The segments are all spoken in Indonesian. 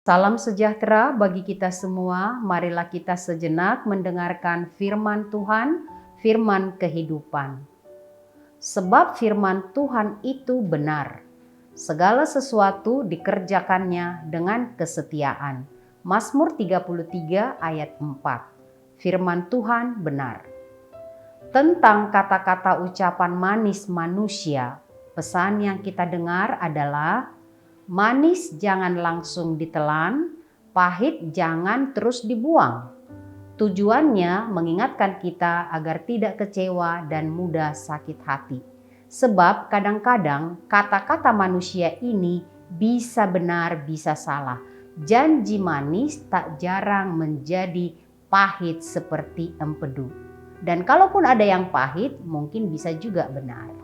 Salam sejahtera bagi kita semua. Marilah kita sejenak mendengarkan firman Tuhan, firman kehidupan. Sebab firman Tuhan itu benar. Segala sesuatu dikerjakannya dengan kesetiaan. Mazmur 33 ayat 4. Firman Tuhan benar. Tentang kata-kata ucapan manis manusia, pesan yang kita dengar adalah manis jangan langsung ditelan, pahit jangan terus dibuang. Tujuannya mengingatkan kita agar tidak kecewa dan mudah sakit hati. Sebab kadang-kadang kata-kata manusia ini bisa benar, bisa salah. Janji manis tak jarang menjadi pahit seperti empedu. Dan kalaupun ada yang pahit, mungkin bisa juga benar.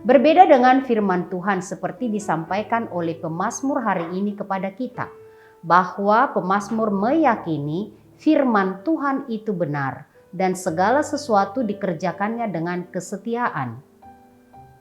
Berbeda dengan firman Tuhan seperti disampaikan oleh pemazmur hari ini kepada kita, bahwa pemazmur meyakini firman Tuhan itu benar dan segala sesuatu dikerjakannya dengan kesetiaan.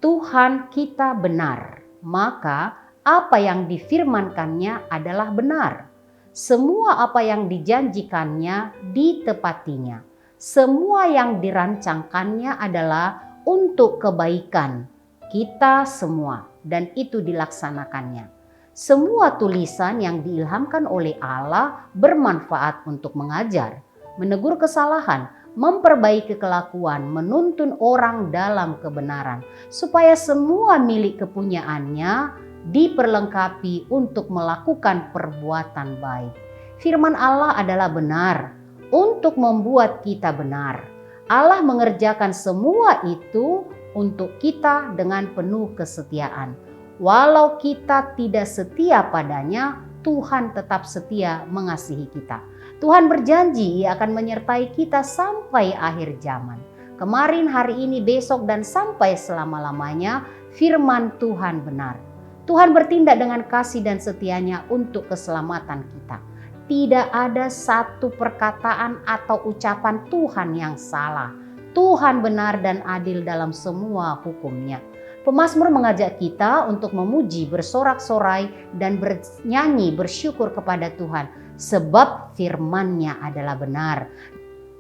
Tuhan kita benar, maka apa yang difirmankannya adalah benar. Semua apa yang dijanjikannya ditepatinya. Semua yang dirancangkannya adalah untuk kebaikan kita semua, dan itu dilaksanakannya. Semua tulisan yang diilhamkan oleh Allah bermanfaat untuk mengajar, menegur kesalahan, memperbaiki kelakuan, menuntun orang dalam kebenaran, supaya semua milik kepunyaannya diperlengkapi untuk melakukan perbuatan baik. Firman Allah adalah benar untuk membuat kita benar. Allah mengerjakan semua itu untuk kita dengan penuh kesetiaan. Walau kita tidak setia padanya, Tuhan tetap setia mengasihi kita. Tuhan berjanji Ia akan menyertai kita sampai akhir zaman. Kemarin, hari ini, besok, dan sampai selama-lamanya firman Tuhan benar. Tuhan bertindak dengan kasih dan setianya untuk keselamatan kita. Tidak ada satu perkataan atau ucapan Tuhan yang salah. Tuhan benar dan adil dalam semua hukum-Nya. Pemazmur mengajak kita untuk memuji, bersorak-sorai, dan bernyanyi bersyukur kepada Tuhan. Sebab firman-Nya adalah benar.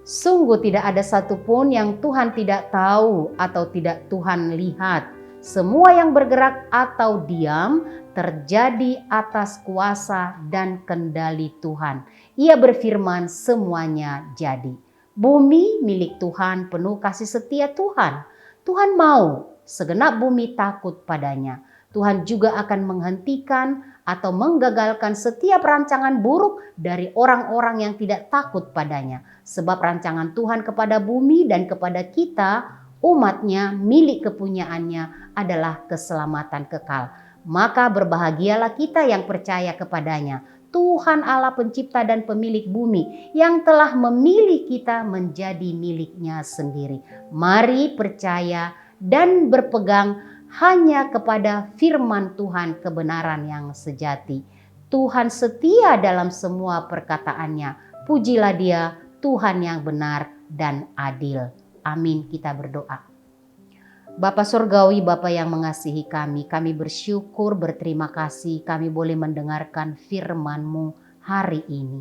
Sungguh tidak ada satupun yang Tuhan tidak tahu atau tidak Tuhan lihat. Semua yang bergerak atau diam terjadi atas kuasa dan kendali Tuhan. Ia berfirman, semuanya jadi. Bumi milik Tuhan, penuh kasih setia Tuhan. Tuhan mau segenap bumi takut padanya. Tuhan juga akan menghentikan atau menggagalkan setiap rancangan buruk dari orang-orang yang tidak takut padanya. Sebab rancangan Tuhan kepada bumi dan kepada kita, umat-Nya, milik kepunyaannya adalah keselamatan kekal. Maka berbahagialah kita yang percaya kepadanya. Tuhan Allah pencipta dan pemilik bumi yang telah memilih kita menjadi milik-Nya sendiri. Mari percaya dan berpegang hanya kepada firman Tuhan kebenaran yang sejati. Tuhan setia dalam semua perkataannya. Pujilah Dia, Tuhan yang benar dan adil. Amin. Kita berdoa. Bapa Surgawi, Bapa yang mengasihi kami bersyukur, berterima kasih kami boleh mendengarkan firman-Mu hari ini.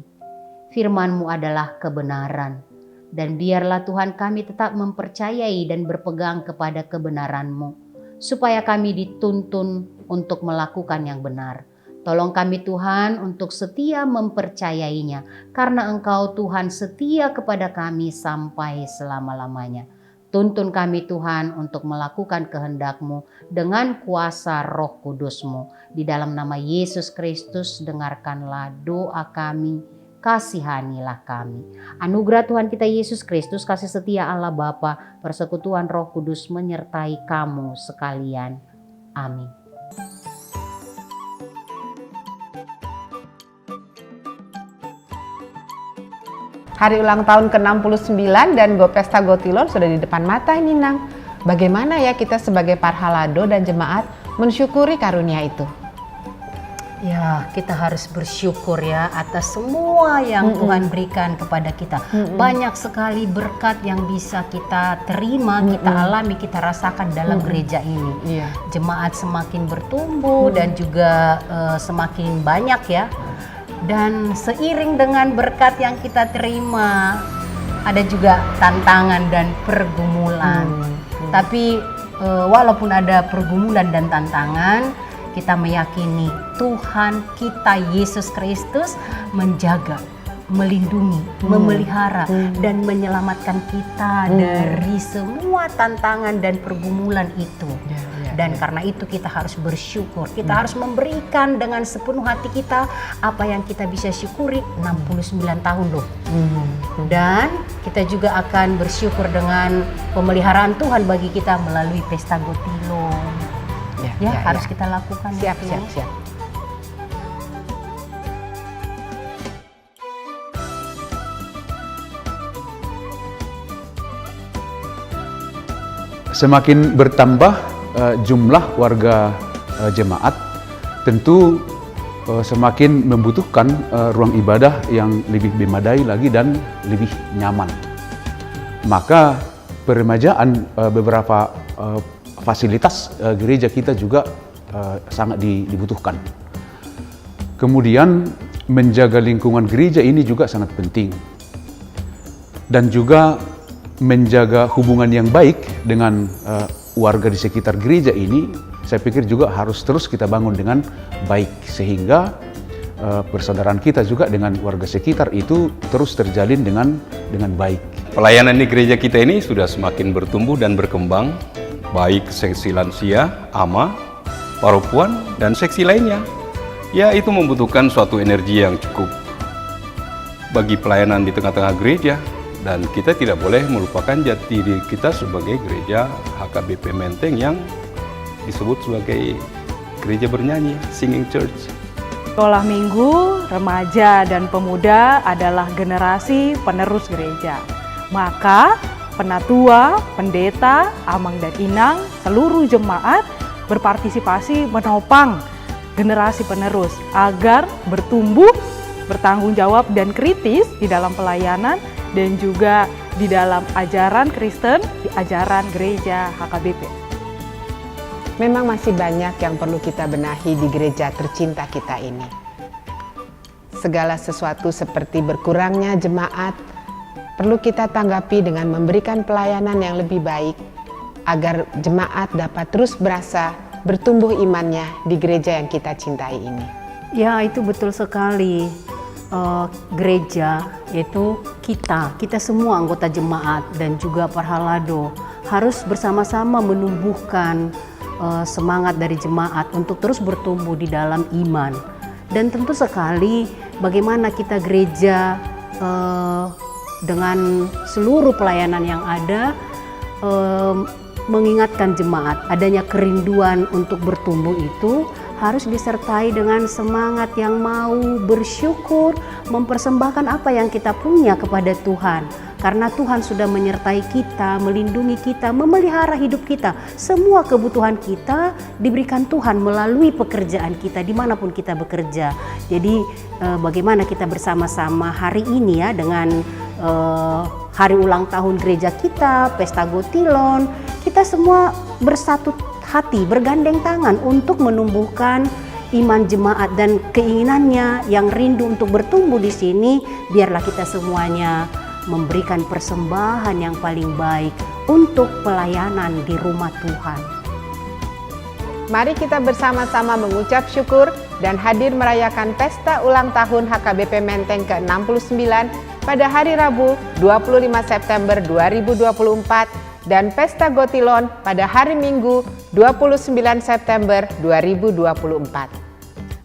Firman-Mu adalah kebenaran. Dan biarlah Tuhan kami tetap mempercayai dan berpegang kepada kebenaran-Mu. Supaya kami dituntun untuk melakukan yang benar. Tolong kami Tuhan untuk setia mempercayainya. Karena Engkau Tuhan setia kepada kami sampai selama-lamanya. Tuntun kami Tuhan untuk melakukan kehendak-Mu dengan kuasa Roh Kudus-Mu. Di dalam nama Yesus Kristus dengarkanlah doa kami, kasihanilah kami. Anugerah Tuhan kita Yesus Kristus, kasih setia Allah Bapa, persekutuan Roh Kudus menyertai kamu sekalian. Amin. Hari ulang tahun ke-69 dan Go Pesta Go Tilor sudah di depan mata ini, Nang. Bagaimana ya kita sebagai Parhalado dan jemaat mensyukuri karunia itu? Ya, kita harus bersyukur ya atas semua yang Tuhan berikan kepada kita. Banyak sekali berkat yang bisa kita terima, kita alami, kita rasakan dalam gereja ini. Jemaat semakin bertumbuh dan juga semakin banyak ya. Dan seiring dengan berkat yang kita terima, ada juga tantangan dan pergumulan. Tapi walaupun ada pergumulan dan tantangan, kita meyakini Tuhan kita Yesus Kristus menjaga, melindungi, memelihara dan menyelamatkan kita dari semua tantangan dan pergumulan itu. Dan karena itu kita harus bersyukur, kita harus memberikan dengan sepenuh hati kita apa yang kita bisa syukuri 69 tahun loh. Dan kita juga akan bersyukur dengan pemeliharaan Tuhan bagi kita melalui Pesta Gotilon. Harus kita lakukan. Siap. Semakin bertambah jumlah warga jemaat, tentu semakin membutuhkan ruang ibadah yang lebih memadai lagi dan lebih nyaman. Maka peremajaan beberapa fasilitas gereja kita juga sangat dibutuhkan. Kemudian menjaga lingkungan gereja ini juga sangat penting. Dan juga menjaga hubungan yang baik dengan warga di sekitar gereja ini, saya pikir juga harus terus kita bangun dengan baik, sehingga persaudaraan kita juga dengan warga sekitar itu terus terjalin dengan baik. Pelayanan di gereja kita ini sudah semakin bertumbuh dan berkembang, baik seksi lansia, ama, perempuan, dan seksi lainnya. Ya, itu membutuhkan suatu energi yang cukup bagi pelayanan di tengah-tengah gereja. Dan kita tidak boleh melupakan jati diri kita sebagai gereja HKBP Menteng yang disebut sebagai gereja bernyanyi, singing church. Sekolah minggu, remaja, dan pemuda adalah generasi penerus gereja. Maka penatua, pendeta, amang dan inang, seluruh jemaat berpartisipasi menopang generasi penerus agar bertumbuh, bertanggung jawab dan kritis di dalam pelayanan dan juga di dalam ajaran Kristen, di ajaran gereja HKBP. Memang masih banyak yang perlu kita benahi di gereja tercinta kita ini. Segala sesuatu seperti berkurangnya jemaat perlu kita tanggapi dengan memberikan pelayanan yang lebih baik agar jemaat dapat terus berasa bertumbuh imannya di gereja yang kita cintai ini. Ya, itu betul sekali. Gereja yaitu kita semua anggota jemaat dan juga Parhalado harus bersama-sama menumbuhkan semangat dari jemaat untuk terus bertumbuh di dalam iman. Dan tentu sekali bagaimana kita gereja dengan seluruh pelayanan yang ada mengingatkan jemaat adanya kerinduan untuk bertumbuh itu harus disertai dengan semangat yang mau bersyukur, mempersembahkan apa yang kita punya kepada Tuhan. Karena Tuhan sudah menyertai kita, melindungi kita, memelihara hidup kita. Semua kebutuhan kita diberikan Tuhan melalui pekerjaan kita dimanapun kita bekerja. Jadi bagaimana kita bersama-sama hari ini ya dengan hari ulang tahun gereja kita, Pesta Gotilon, kita semua bersatu hati, bergandeng tangan untuk menumbuhkan iman jemaat dan keinginannya yang rindu untuk bertumbuh di sini. Biarlah kita semuanya memberikan persembahan yang paling baik untuk pelayanan di rumah Tuhan. Mari kita bersama-sama mengucap syukur dan hadir merayakan pesta ulang tahun HKBP Menteng ke-69 pada hari Rabu 25 September 2024 dan Pesta Gotilon pada hari Minggu 29 September 2024.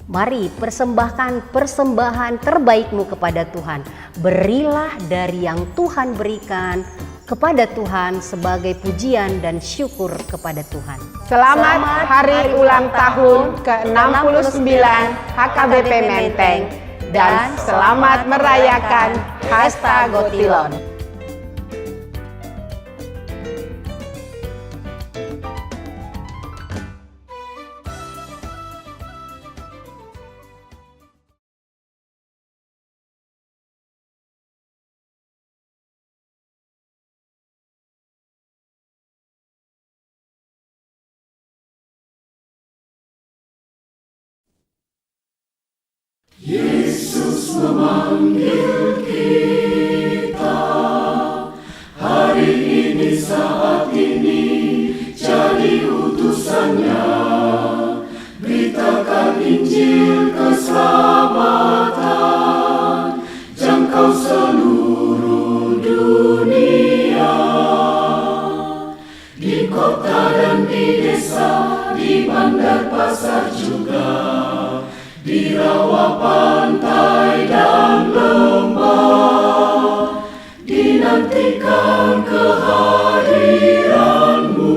Mari persembahkan persembahan terbaikmu kepada Tuhan. Berilah dari yang Tuhan berikan kepada Tuhan sebagai pujian dan syukur kepada Tuhan. Selamat hari ulang tahun ke-69 HKBP Menteng dan selamat merayakan Pesta Gotilon. Yesus memanggil kita. Hari ini, saat ini, jadi utusannya. Beritakan Injil keselamatan, jangkau seluruh dunia. Di kota dan di desa, di bandar pasar juga, di rawa pantai dan lembah, dinantikan kehadiranmu,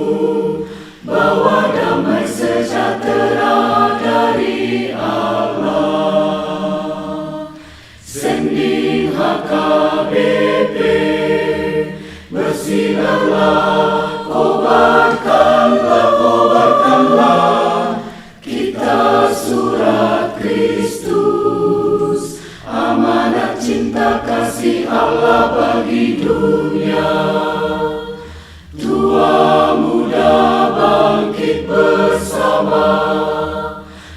bawa damai sejahtera dari Allah. Sending HKBP, bersinarlah, kobarkanlah, kita surat Kristus, amanat cinta kasih Allah bagi dunia. Tua muda bangkit bersama,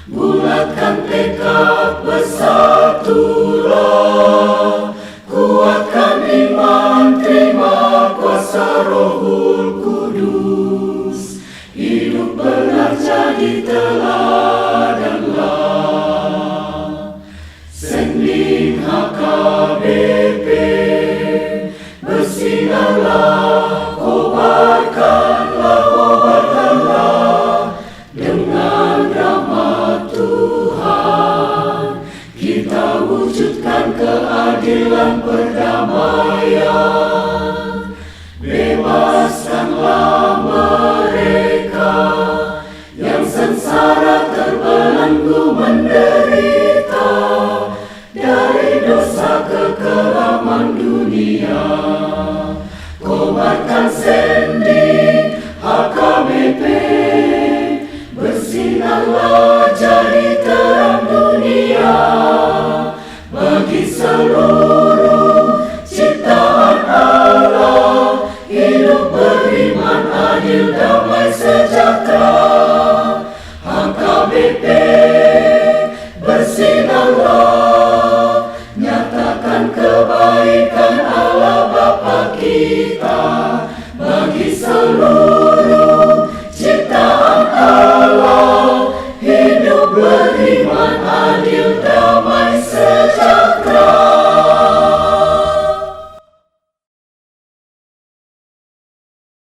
bulatkan tekad, bersatulah, kuatkan iman, terima kuasa Rohul Kudus, hidup benar jadi teladanlah. Sending HKBP, bersinarlah, kobarkanlah, dengan rahmat Tuhan kita wujudkan keadilan perdamaian. Bebaskanlah mereka yang sengsara terbelenggu menderita, dari dosa kekelaman dunia. Kobarkan sending HKBP, bersinarlah jadi terang dunia, bagi seluruh ciptaan Allah, hidup beriman, adil, damai, sejahtera. HKBP, bersinarlah, nyatakan kebaikan Allah Bapa kita, bagi seluruh ciptaan Allah, hidup beriman, adil, damai,